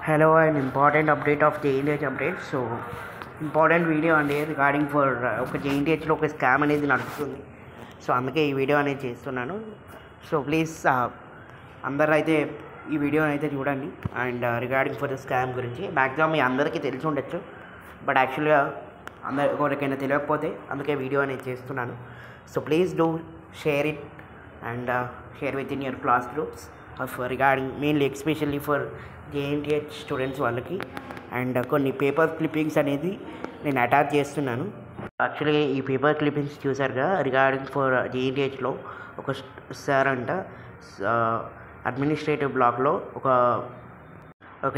Hello, an important update of JNTH update. So, important video అండి regarding for ఒక జేఎన్టీహెచ్లో ఒక scam అనేది నడుస్తుంది. సో అందుకే ఈ వీడియో అనేది చేస్తున్నాను. సో ప్లీజ్ అందరూ అయితే ఈ వీడియోని అయితే చూడండి. And regarding for the scam గురించి మ్యాక్సిమం మీ అందరికీ తెలిసి ఉండొచ్చు, బట్ యాక్చువల్గా ఎవరికైనా తెలియకపోతే అందుకే వీడియో అనేది చేస్తున్నాను. So please do share it and share with in your class groups regarding mainly especially for JNTH students వాళ్ళకి. అండ్ కొన్ని పేపర్ క్లిప్పింగ్స్ అనేది నేను అటాచ్ చేస్తున్నాను. యాక్చువల్గా ఈ పేపర్ క్లిప్పింగ్స్ చూసారుగా రిగార్డింగ్ ఫర్ జేఎన్టీహెచ్లో ఒక సార్ అంట అడ్మినిస్ట్రేటివ్ బ్లాక్లో ఒక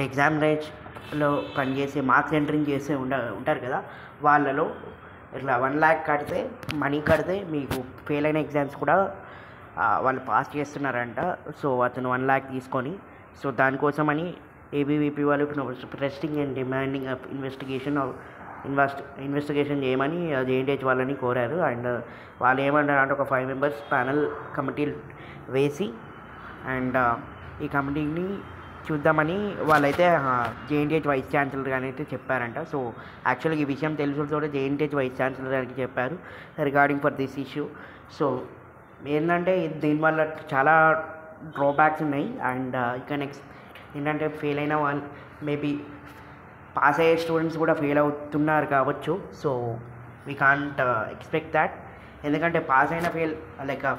ఎగ్జామినేషన్లో పనిచేసే మార్క్స్ ఎంట్రింగ్ చేసే ఉంటారు కదా, వాళ్ళలో ఇట్లా 1 lakh కడితే మనీ కడితే మీకు ఫెయిల్ అయిన ఎగ్జామ్స్ కూడా వాళ్ళు పాస్ చేస్తున్నారంట. సో అతను 1 lakh తీసుకొని, సో దానికోసమని ఏబీవీపీ వాళ్ళు ప్రెస్టింగ్ అండ్ డిమాండింగ్ ఇన్వెస్టిగేషన్ చేయమని జేఎన్టీహెచ్ వాళ్ళని కోరారు. అండ్ వాళ్ళు ఏమంటారు అంటే ఒక 5 members ప్యానల్ కమిటీలు వేసి అండ్ ఈ కమిటీని చూద్దామని వాళ్ళైతే జేఎన్టీహెచ్ వైస్ ఛాన్సలర్ గారు అయితే చెప్పారంట. సో యాక్చువల్గా ఈ విషయం తెలుసుతో జేఎన్టీహెచ్ వైస్ ఛాన్సలర్ గారికి చెప్పారు regarding for this issue. So ఏంటంటే దీనివల్ల చాలా డ్రాబ్యాక్స్ ఉన్నాయి. అండ్ ఇక నెక్స్ట్ ఏంటంటే ఫెయిల్ అయిన వాళ్ళు మేబీ పాస్ అయ్యే స్టూడెంట్స్ కూడా ఫెయిల్ అవుతున్నారు కావచ్చు. So we can't expect that, ఎందుకంటే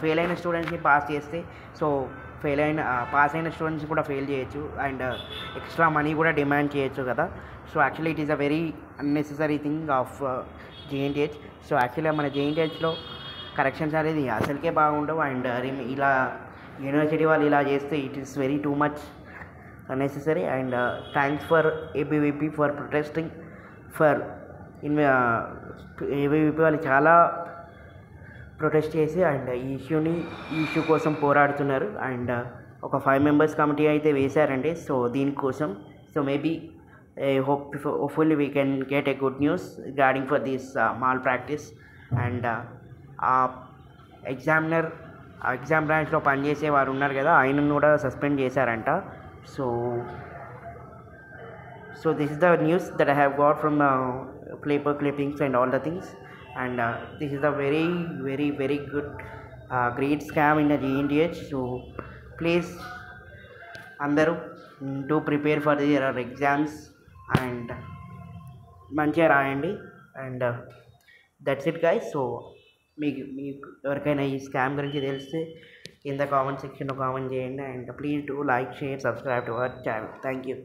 ఫెయిల్ అయిన స్టూడెంట్స్ని పాస్ చేస్తే సో పాస్ అయిన స్టూడెంట్స్ కూడా ఫెయిల్ చేయొచ్చు అండ్ ఎక్స్ట్రా మనీ కూడా డిమాండ్ చేయొచ్చు కదా. So actually it is a very unnecessary thing of JNTH. So యాక్చువల్గా మన జేఎన్టీహెచ్లో కరెక్షన్స్ అనేది అసలుకే బాగుండవు. అండ్ ఇలా యూనివర్సిటీ వాళ్ళు ఇలా చేస్తే it is very too much unnecessary. And thanks for ABVP for protesting for ABVP వాళ్ళు చాలా ప్రొటెస్ట్ చేసి అండ్ ఈ ఇష్యూ కోసం పోరాడుతున్నారు. అండ్ ఒక 5 members కమిటీ అయితే వేశారండి సో దీనికోసం. So maybe hopefully we can get a good news regarding for this mall practice. And ఆ ఎగ్జామ్ బ్రాంచ్లో పనిచేసే వారు ఉన్నారు కదా, ఆయనను కూడా సస్పెండ్ చేశారంట. So this is the news that I have got from paper clippings and all the things. And this is a very very very good great scam in the JNTH. So please andaru do prepare for their exams and manchiga raayandi. And that's it guys. So మీకు ఎవరికైనా ఈ scam గురించి తెలిస్తే కింద comment సెక్షన్లో comment చేయండి. And please do like, share, subscribe to our channel. Thank you.